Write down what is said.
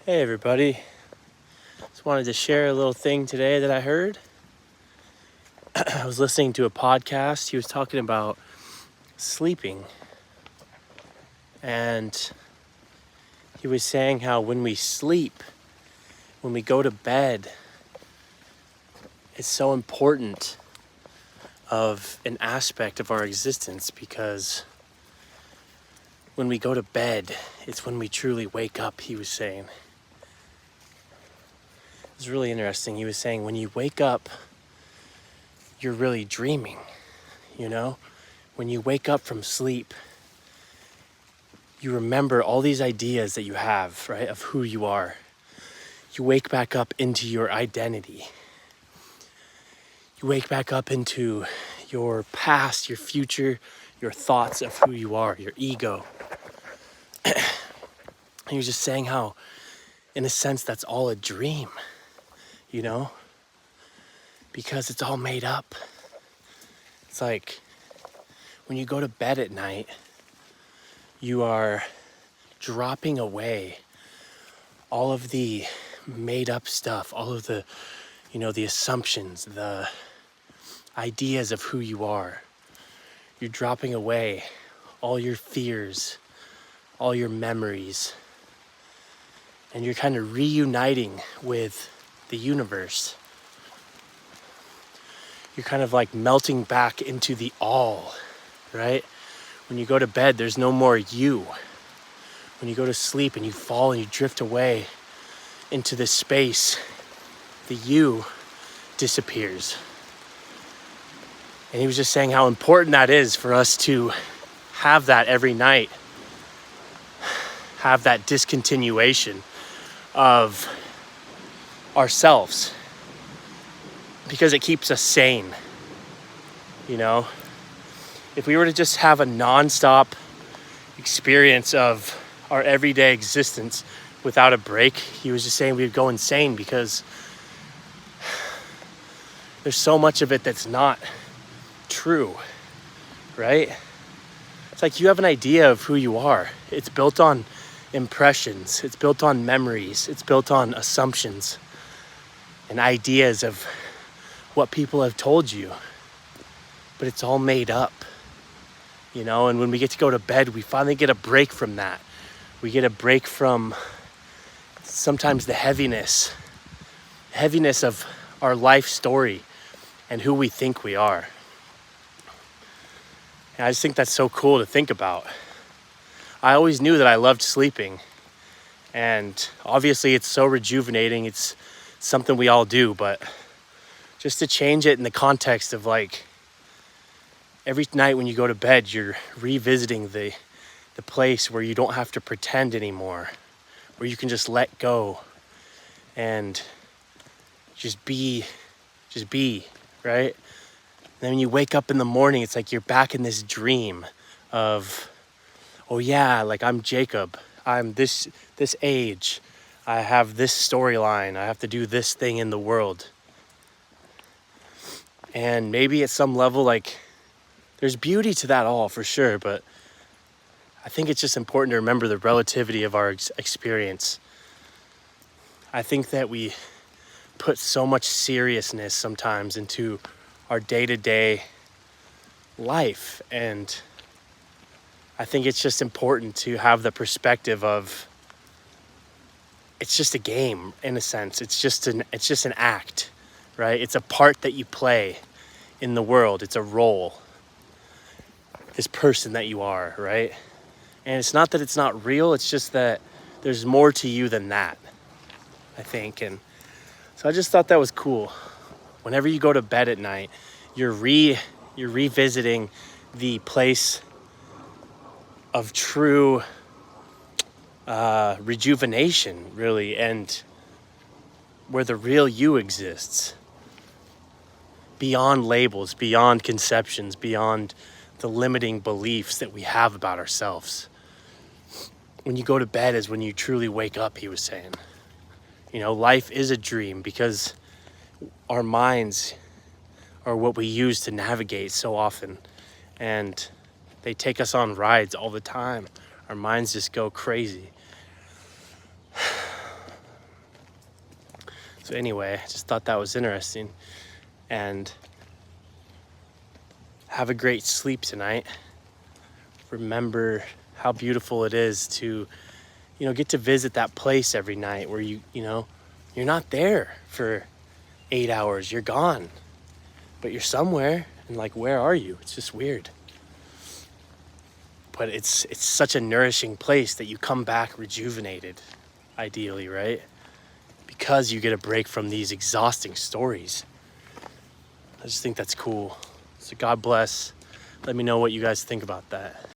Hey everybody, just wanted to share a little thing today that I heard. I was listening to a podcast. He was talking about sleeping, and he was saying how when we sleep, when we go to bed, it's so important of an aspect of our existence, because when we go to bed, it's when we truly wake up, he was saying. It was really interesting. He was saying when you wake up, you're really dreaming, you know? When you wake up from sleep, you remember all these ideas that you have, right, of who you are. You wake back up into your identity. You wake back up into your past, your future, your thoughts of who you are, your ego. And he was just saying how, in a sense, that's all a dream, you know? Because it's all made up. It's like when you go to bed at night, you are dropping away all of the made up stuff, all of the, the assumptions, the ideas of who you are. You're dropping away all your fears, all your memories, and you're kind of reuniting with the universe. You're kind of like melting back into the all, right? When you go to bed, there's no more you. When you go to sleep and you fall and you drift away into this space, the you disappears. And he was just saying how important that is for us to have that every night, have that discontinuation of ourselves, because it keeps us sane, you know? If we were to just have a nonstop experience of our everyday existence without a break, he was just saying we'd go insane, because there's so much of it that's not true, right? It's like you have an idea of who you are. It's built on impressions, it's built on memories, it's built on assumptions and ideas of what people have told you, but it's all made up, you know? And when we get to go to bed, we finally get a break from that. We get a break from sometimes the heaviness of our life story and who we think we are. And I just think that's so cool to think about. I always knew that I loved sleeping, and obviously it's so rejuvenating. It's something we all do, but just to change it in the context of like every night when you go to bed, you're revisiting the place where you don't have to pretend anymore, where you can just let go and just be, right? And then when you wake up in the morning, it's like you're back in this dream of, oh yeah, like I'm Jacob, I'm this age, I have this storyline, I have to do this thing in the world. And maybe at some level, like, there's beauty to that all for sure, but I think it's just important to remember the relativity of our experience. I think that we put so much seriousness sometimes into our day-to-day life, and I think it's just important to have the perspective of it's just a game in a sense. It's just an act, right? It's a part that you play in the world. It's a role, this person that you are, right? And it's not that it's not real, it's just that there's more to you than that, I think. And so I just thought that was cool. Whenever you go to bed at night, you're revisiting the place of true rejuvenation, really, and where the real you exists, beyond labels, beyond conceptions, beyond the limiting beliefs that we have about ourselves. When you go to bed is when you truly wake up, he was saying. You know, life is a dream because our minds are what we use to navigate so often, and they take us on rides all the time. Our minds just go crazy. So anyway, I just thought that was interesting. And have a great sleep tonight. Remember how beautiful it is to, get to visit that place every night where you're not there for 8 hours, you're gone, but you're somewhere, and like, where are you? It's just weird. But it's such a nourishing place that you come back rejuvenated, ideally, right? Because you get a break from these exhausting stories. I just think that's cool. So God bless. Let me know what you guys think about that.